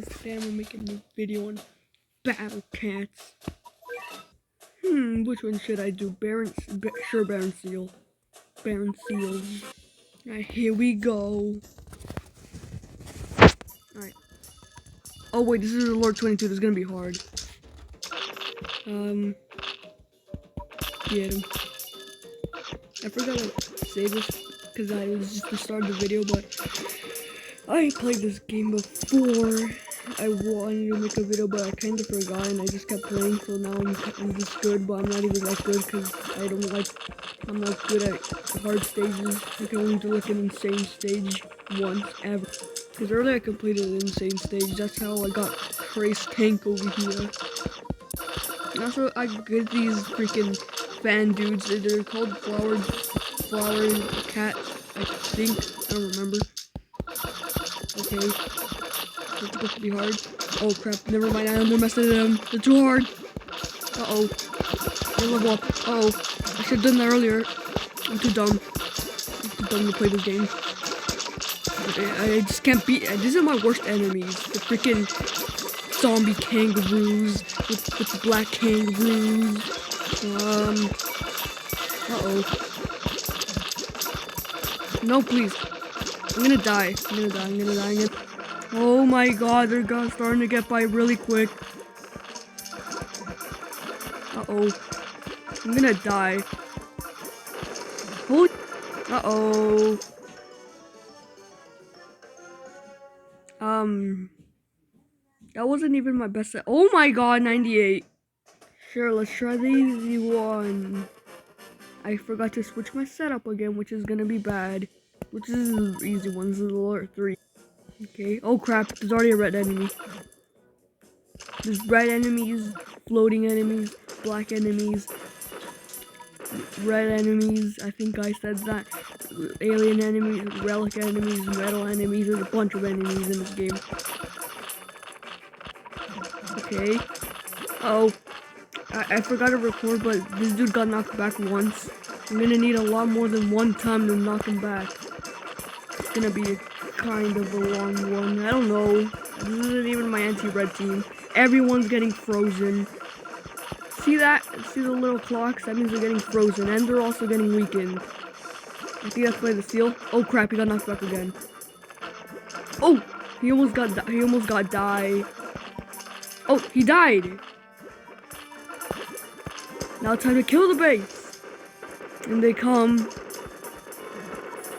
Today I'm gonna make a new video on battle cats. Which one should I do? Sure, Baron Seal. Baron Seals. Alright, here we go. Alright. Oh wait, this is Lord 22. This is gonna be hard. Get him. I forgot to say this because it was just the start of the video, but I played this game before. I wanted to make a video, but I kind of forgot, and I just kept playing. So now I'm just good, but I'm not even that good because I'm not good at hard stages. I can only do like an insane stage once ever. Because earlier I completed an insane stage. That's how I got Trace Tank over here. And also, I get these freaking fan dudes. They're called Flower Cat, I think. I don't remember. Okay. It's supposed to be hard. Oh crap, never mind, I'm more messing with them. They're too hard. Uh-oh. They level up. Uh-oh. I should have done that earlier. I'm too dumb. I'm too dumb to play this game. I just can't beat it. These are my worst enemies. The freaking zombie kangaroos with the black kangaroos. Uh-oh. No, please. I'm gonna die. I'm gonna die. Oh my god, they're starting to get by really quick. Uh-oh. I'm gonna die. Holy... Uh-oh. That wasn't even my best set. Oh my god, 98. Sure, let's try the easy one. I forgot to switch my setup again, which is gonna be bad. Which is the easy one. This is the Lord 3. Okay. Oh crap, there's already a red enemy. There's red enemies, floating enemies, black enemies, red enemies. I think I said that. Alien enemies, relic enemies, metal enemies. There's a bunch of enemies in this game. Okay. Oh. I forgot to record, but this dude got knocked back once. I'm gonna need a lot more than one time to knock him back. It's gonna be kind of a long one. I don't know. This isn't even my anti-red team. Everyone's getting frozen. See that? See the little clocks? That means they're getting frozen, and they're also getting weakened. I think that's why the seal. Oh crap! He got knocked back again. Oh, he almost got die. Oh, he died. Now it's time to kill the base. And they come.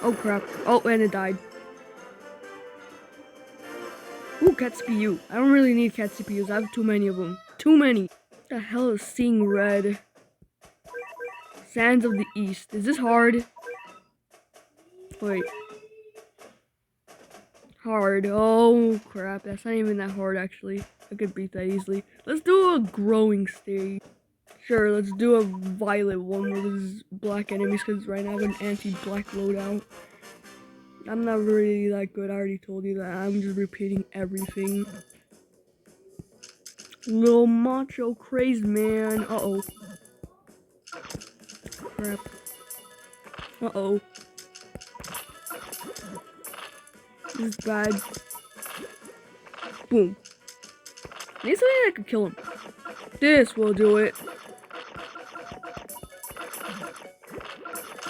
Oh crap. Oh, and it died. Ooh, cat CPU. I don't really need cat CPUs. I have too many of them. Too many. What the hell is seeing red? Sands of the East. Is this hard? Wait. Hard. Oh crap. That's not even that hard actually. I could beat that easily. Let's do a growing stage. Sure, let's do a violet one with his black enemies because right now I have an anti-black loadout. I'm not really that good, I already told you that. I'm just repeating everything. Little macho crazed man. Uh-oh. Crap. Uh-oh. This is bad. Boom. I need something that could kill him. This will do it.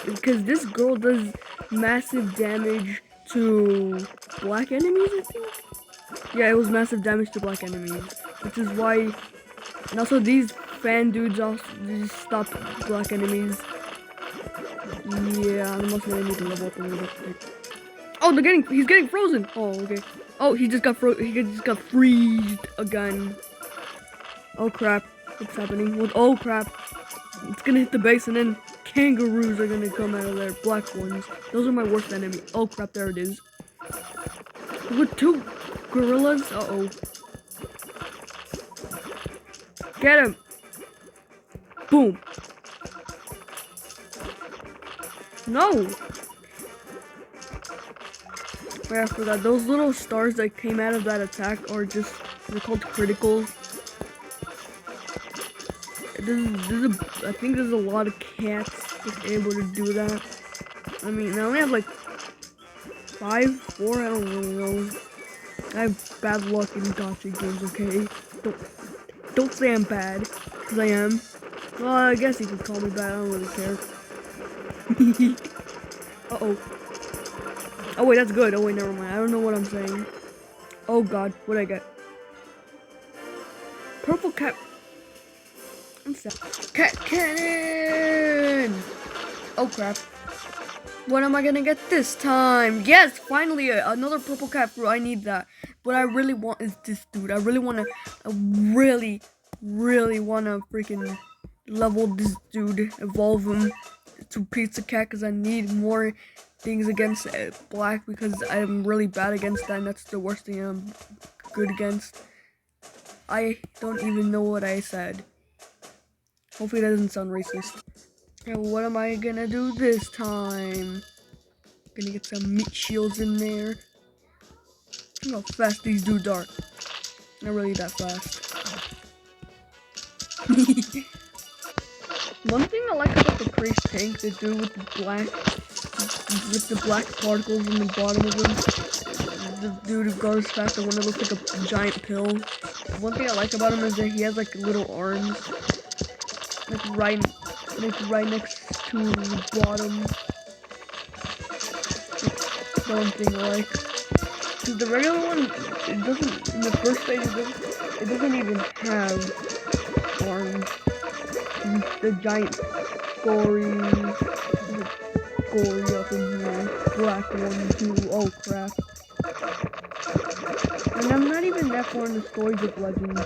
Because this girl does massive damage to black enemies, I think? Yeah, it was massive damage to black enemies. Which is why... And also these fan dudes also just stop black enemies. Yeah, I'm also gonna need to level up a little bit. Oh, he's getting frozen! Oh, okay. Oh, he just got freezed again. Oh crap, what's happening? Oh crap. It's gonna hit the base and then kangaroos are gonna come out of there. Black ones. Those are my worst enemy. Oh crap, there it is. With two gorillas? Uh-oh. Get him! Boom. No! Wait, I forgot. Those little stars that came out of that attack are just... They're called criticals. I think there's a lot of cats that's able to do that. I mean, I only have like 4, I don't really know. I have bad luck in gotcha games, okay? Don't say I'm bad, because I am. Well, I guess you could call me bad, I don't really care. Uh-oh. Oh wait, that's good. Oh wait, never mind. I don't know what I'm saying. Oh god, what'd I get? Purple cat. I'm sad. Cat cannon! Oh crap. What am I gonna get this time? Yes, finally another purple cat fruit. I need that. What I really want is this dude. I really wanna freaking level this dude, evolve him to pizza cat, because I need more things against black, because I'm really bad against that, and that's the worst thing I'm good against. I don't even know what I said. Hopefully that doesn't sound racist. And what am I gonna do this time? Gonna get some meat shields in there. Look how fast these dudes are. Not really that fast. One thing I like about the Craze tank, the dude with the black particles in the bottom of him, the dude who goes fast, the one that looks like a giant pill. One thing I like about him is that he has like little arms, like right next to the bottom. That's one thing I like. Cause the regular one, it doesn't. In the first stage, it doesn't even have arms. The giant gory up in here. Black one too. Oh crap. And I'm not even that far in the stories of Legends.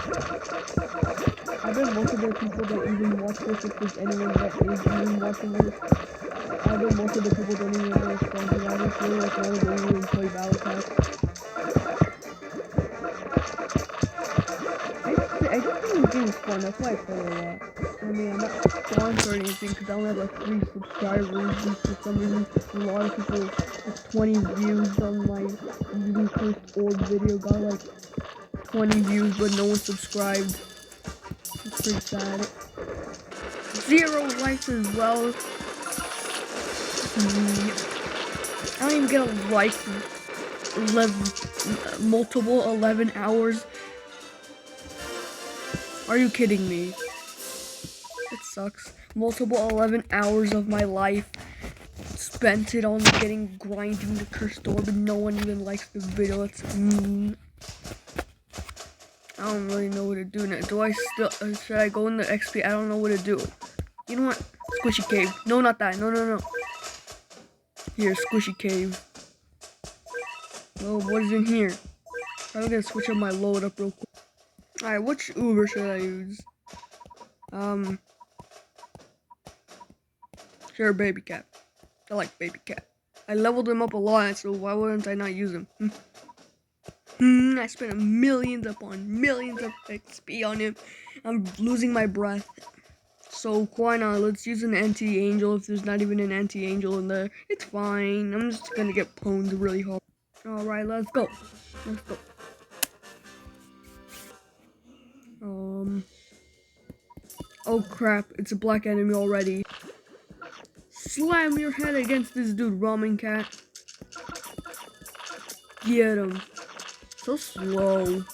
I bet most of the people that even watch this, if there's anyone that is even watching this, I bet most of the people don't even know something. I just really like want to go and play Battle Pass. I just think the game is fun, that's why I play it a lot. I mean, I'm not sponsored or anything, because I only have like 3 subscribers, and for some reason, a lot of people with 20 views on my really first old video got like 20 views, but no one subscribed. It's pretty sad. 0 likes as well. I don't even get a like for multiple 11 hours. Are you kidding me? It sucks. Multiple 11 hours of my life spent it on grinding the cursed orb, and no one even likes the video. It's mean. I don't really know what to do now. Should I go in the XP? I don't know what to do. You know what? Squishy cave. No, not that. No. Here, squishy cave. Oh, what is in here? I'm gonna switch up my load up real quick. Alright, which Uber should I use? Sure, baby cat. I like baby cat. I leveled him up a lot, so why wouldn't I not use him? I spent millions upon millions of XP on him. I'm losing my breath. So why not? Let's use an anti-angel if there's not even an anti-angel in there. It's fine. I'm just gonna get pwned really hard. Alright, let's go. Oh crap, it's a black enemy already. Slam your head against this dude, ramen cat. Get him. So slow.